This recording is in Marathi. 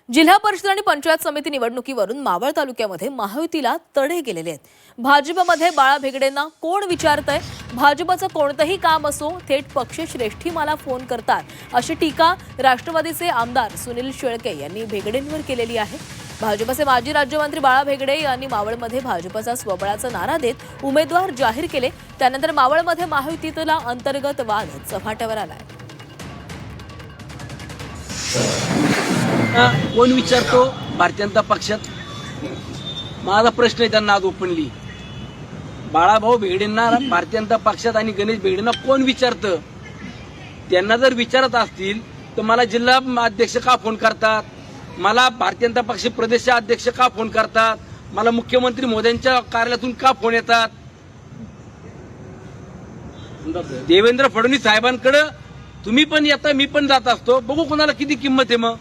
जिल्हा परिषद आणि पंचायत समिती निवडणुकीवरून मावळ तालुक्यामध्ये महायुतीला तडे गेलेले आहेत। भाजपमध्ये बाळा भेगडेंना कोण विचारतंय? भाजपचं कोणतंही काम असो थेट पक्षश्रेष्ठी मला फोन करतात अशी टीका राष्ट्रवादीचे आमदार सुनील शेळके यांनी भेगडेंवर केलेली आहे। भाजपचे माजी राज्यमंत्री बाळा भेगडे यांनी मावळमध्ये भाजपचा स्वबळाचा नारा देत उमेदवार जाहीर केले। त्यानंतर मावळमध्ये महायुतीतला अंतर्गत वाद चव्हाट्यावर आलाय। कोण विचारतो भारतीय जनता पक्षात? माझा प्रश्न आहे त्यांना आज ओपनली, बाळाभाऊ भेगडेंना भारतीय जनता पक्षात आणि गणेश भेगडेंना कोण विचारतं? त्यांना जर विचारत असतील तर मला जिल्हा अध्यक्ष का फोन करतात, मला भारतीय जनता पक्ष प्रदेश अध्यक्ष का फोन करतात, मला मुख्यमंत्री मोदींच्या कार्यालयातून का फोन येतात? देवेंद्र फडणवीस साहेबांकडे तुम्ही पण येता, मी पण जात असतो, बघू कोणाला किती किंमत आहे। मग